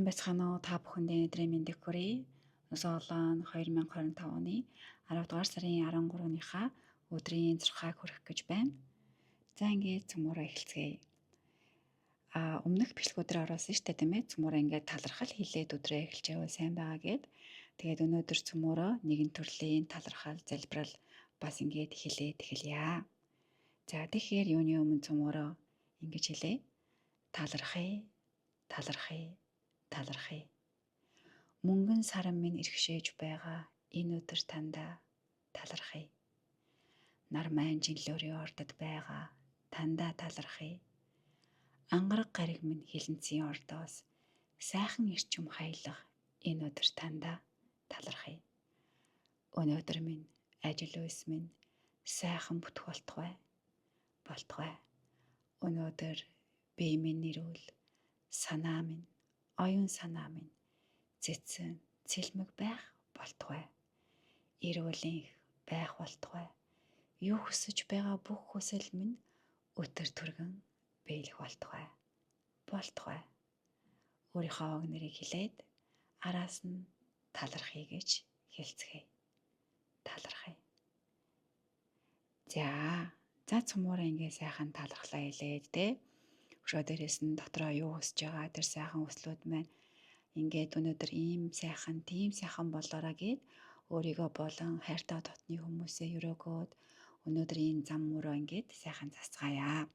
байцгаана уу та бүхэндээ өдрийн мэндийг хүргэе. Зоолон 2025 оны 10 дугаар сарын 13-ныхаа өдрийн зурхааг хүргэх гэж байна. За ингээд цөмөрөө эхэлцгээе. Өмнөх бичлэгүүдээр оруулсан шүү дээ тийм ээ. Цөмөрөө ингээд талархал хэлээд өдрөө эхэлж явал сайн байгаа гэд. Тэгээд өнөөдөр цөмөрөө нэгэн төрлийн талархал залбирал бас ингээд хэлээд эхэлье. За тэгэхээр юуны өмнө цөмөрөө ингэж хэлээ. Талархъя, талархъя, талархъя. Мөнгөн саран минь иргшээж байгаа энэ өдөр тандаа талархъя. Нар маань жинлөөрийн ордод байгаа тандаа талархъя. Ангараг гариг минь хилэнцгийн ордоос сайхан ирчим хаялах энэ өдөр тандаа талархъя. Өнөөдөр минь ажил үйлс минь сайхан бүтэх болтугай. Өнөөдөр бие минь нэрвэл санаа минь, оюун санаа минь цэцэн, цэлмэг байх болтугай. Эрүүлэнх байх болтугай. Юу хүсэж байгаа бүх хүсэл минь өтөр түргэн биелэх болтугай. Өөрийнхөө ог нэрийг хэлээд араас нь талархъя гэж хэлцгээе. Талархъя. За цөмөрөө ингээ сайхан талархлаа хэлээд те. Өшөө дээрээс нь дотроо юу хүсэж байгаа тэр сайхан хүслүүд маань ингээд өнөөдөр ийм сайхан, тийм сайхан болоорой гэд өөрийгөө болон хайртай дотны хүмүүсээ өрөөгөөд өнөөдөр энэ зам мөрөө ингээд сайхан засгаая.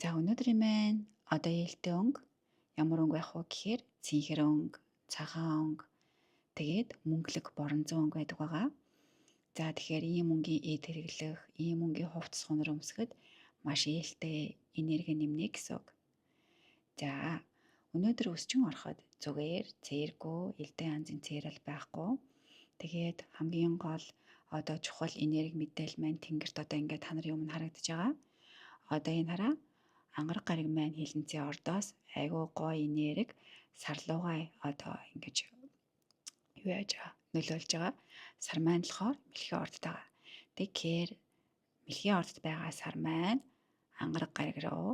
За өнөөдрийн маань одоо ээлтэй өнгө ямар өнгө байх вэ гэхээр цэнхэр өнгө, цагаан өнгө, тэгээд мөнгөлөг боронзон өнгө байдаг байгаа. За тэгэхээр ийм өнгийн эд хэрэглэх, ийм өнгийн хувцас хонор өмсгöd маш ээлтэй энерги нэмнэ гэсэн үг. За өнөөдөр өсчин ороход зүгээр цээргүй элдэн янзын цээрэл байхгүй. Тэгээд хамгийн гол одоо чухал энерги мэдээлэл маань тэнгэрт одоо ингээд та нарын өмнө харагдаж байгаа. Одоо энэ хараа ангараг гариг маань хилэнцгийн ордоос айгүй гоё энерги сарлуугай одоо ингэж юу яаж байгаа нөлөөлж байгаа. Сар маань болохоор мэлхийн ордод байгаа. Тэгэхээр мэлхийн ордод байгаа сар маань ангараг гариг руу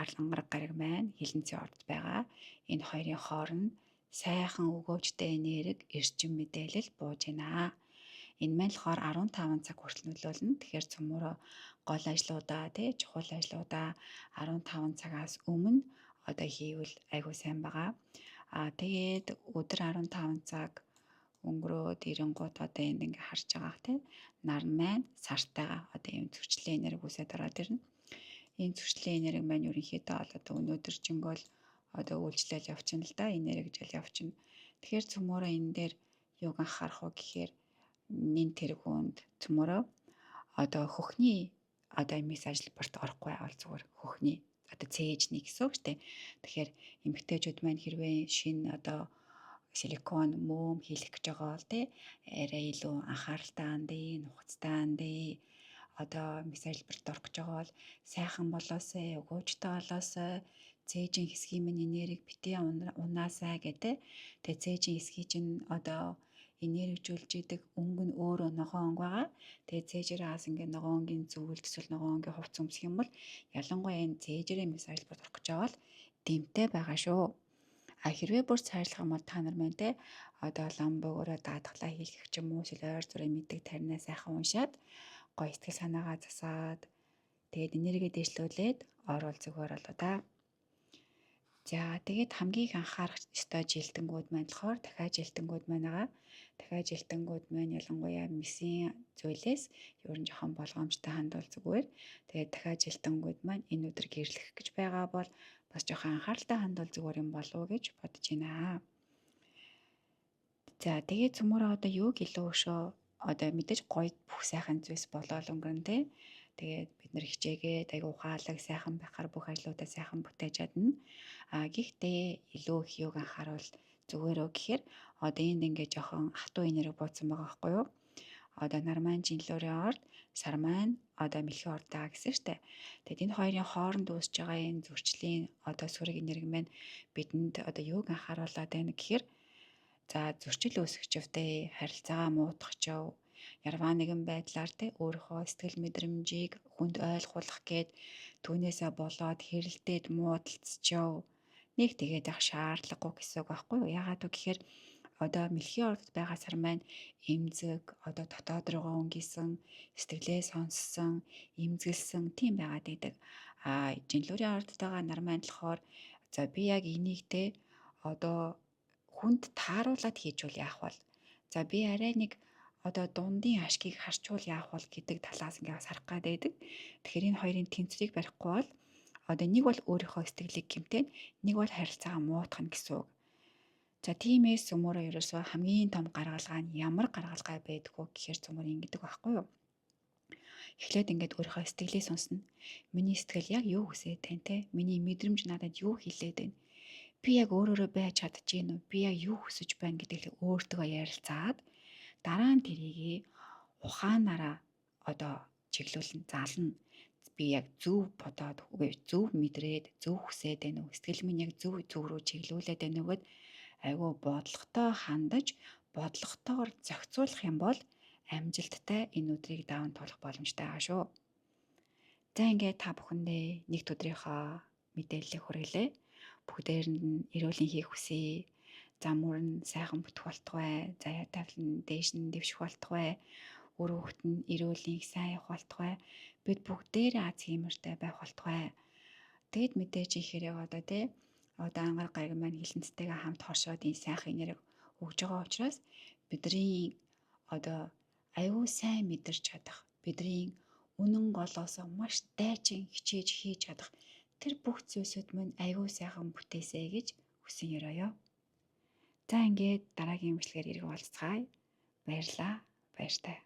ангараг гариг маань хилэнцгийн ордод байгаа. Энэ хоёрын хооронд сайхан өгөөжтэй энерги эрчим мэдээлэл бууж байна. Энэ маань болохоор 15 цаг хүртэл нөлөөлнө. Тэгэхээр цөмөрөө гол ажлуудаа чухал ажлуудаа 15 цагаас өмнө одоо хийвэл айгүй сайн байгаа. Тэгээд өдөр 15 цаг өнгөрөөд ирэнгуут одоо энд ингээ харж байгаа нар маань сартайгаа одоо юм зөрчлийн энерги үсээд ороод ирнэ. Энэ зөрчлийн энерги маань ерөнхийдөө одоо өнөөдөр жингөл одоо үйлчлэл явчихна л да, энерги жил явчихна. Тэгэхээр цөмөрөө энэ дээр юуг анхаарах вэ гэхээр энэ тэргуунд цөмөрөө одоо хөхний одоо эмээс ажилбарт орохгүй авал зүгээр хөхний одоо цээжний гэсэн үг шүү дээ. Тэгэхээр эмэгтэйчүүд маань хэрвээ шинэ одоо силикон мөөм хийх гэж байгаа бол арай илүү анхааралтай хандъя, нухацтай хандъя. Одоо эмээс ажилбарт орох гэж байгаа бол сайхан болоосай, өгөөжтэй болоосай, цээжин хэсгийн минь энерги битээ унаасай гэдэг. Тэгээ цээжин хэсгийн чинь одоо энергижүүлж идэг өнгө нь өөрөө ногоон өнгө байгаа. Тэгээ цээжрээс ингээ ногоон өнгийн зөвлөлт эсвэл ногоон өнгийн хувцас өмсөх юм бол ялангуяа энэ цээжрийн эмээс ажилбарт орох гэж байгаа бол дэмтэй байгаа шүү. Хэрвээ бүр цайрлах юм бол та нар маань одоо лам бөгөөрөө даатгалаа хийх ч юм уу эсвэл ойр зүрийн мэддэг таринаа сайхан уншаад гоё сэтгэл санаагаа засаад тэгээд энерги дэвшлүүлээд орвол зүгээр болоо да. За тэгээд хамгийн их анхаарах ёстой жилтэнгүүд маань болохоор дахиад жилтэнгүүд маань байгаа. Дахиад жилтэнгүүд маань ялангуяа месийн зүйлээс ер нь жоохон болгоомжтой хандвал зүгээр. Тэгээд дахиад жилтэнгүүд маань энэ өдөр гэрлэх гэж байгаа бол бас жоохон анхааралтай хандвал зүгээр юм болов уу гэж бодож байна. За тэгээд цөмөрөө одоо юуг илүү өшөө одоо мэдээж гоё бүх сайхан зүйлс болоод өнгөрнө Тэгээд бид нэр хичээгээд айгу ухаалаг сайхан байхаар бүх ажлуудаа сайхан бүтээж чадна. Гэхдээ илүү их юуг анхааруул зүгээрөө гэхээр одоо энд ингээ жоохон хатуу энерги бууцсан байгаа байхгүй юу? Одоо нар маань жинлөөрийн орд, сар маань одоо мэлхийн орд байгаа гэсэн штэ. Тэгээд энэ хоёрын хооронд үүсэж байгаа энэ зөрчлийн одоо сүрэг энерги маань бидэнд одоо юуг анхааруулад байна гэхээр за зөрчил үүсгэж явтай харилцаагаа муутгах чав Ярваа нэгэн байдлаар те өөрийнхөө сэтгэл мэдрэмжийг хүнд ойлгуулах гээд түүнээсээ болоод хэрэлдээд муудалцчихв. Нэг тэгээд явах шаардлагагүй гэсэн үг байхгүй юу? Яагаад вэ гэхээр одоо мэлхий ордод байгаа сар маань эмзэг, одоо дотоод руугаа өнгийсэн, сэтгэлээ сонссон, эмзэглсэн тийм байгаад идэг. Жинлүүрийн ордод байгаа нар маань болохоор за би яг энийг те одоо хүнд тааруулаад хийжүүл яах бол. За би арай нэг одоо дундын ашгийг харчвал яах бол гэдэг талаас ингээ бас харах гад байдаг. Тэгэхээр энэ хоёрын тэнцвэрийг барихгүй бол одоо нэг бол өөрийнхөө сэтгэлийг гэмтэн, нэг бол харилцаагаа муутгах гэсэн үг. За тиймээс цөмөөрөө ерөөсөө хамгийн том гаргалгаа нь ямар гаргалгаа байдгүй гэхээр цөмөр ингэдэг байхгүй юу? Эхлээд ингээд өөрийнхөө сэтгэлээ сонсно. Миний сэтгэл яг юу хүсээд байна те? Миний мэдрэмж надад юу хэлээд байна? Би яг өөрөөрөө байж чадчихээн үү? Би яг юу хүсэж байна гэдгийг өөртөө ярилцаад дараа нь тэрийг ухаанаараа одоо чиглүүлэн зална. Би яг зөв бодоод үгүй зөв мэдрээд зөв хүсээд байна уу? Сэтгэл минь яг зөв рүү чиглүүлээд байна уу гэд айгүй бодлоготой хандаж бодлоготойгоор зохицуулах юм бол амжилттай энэ өдрийг даван туулах боломжтой байгаа шүү. За ингээд та бүхэндээ нэгд өдрийнхөө мэдээллийг хүргэлээ. Бүгдээр нь эрүүлийн хийх хүсье. Зам мөрн сайхан бүтэх болтугай. Заяа тавлан дээш нь дэвших болтугай. Үр хөвгт нь эрүүлийн сайн явах болтугай. Бид бүгдээрээ аз хиймэртэй байх болтугай. Тэгэд мэдээж их хэрэг одоо тий одоо ангар гариг маань хилэнцтэйгээ хамт хоршоод энэ сайхан нэрийг өгж байгаа учраас бидний одоо аюу сайн мэдэрч чадах, бидний үнэн голоосоо маш дайчин хичээж хийж чадах тэр бүх зүйлсүүд мань аюу сайхан бүтээсэй гэж хүсэн ёроё. За ингээд дараагийн имжлэгээр ирэх болцгаая. Баярлаа. Баяртай.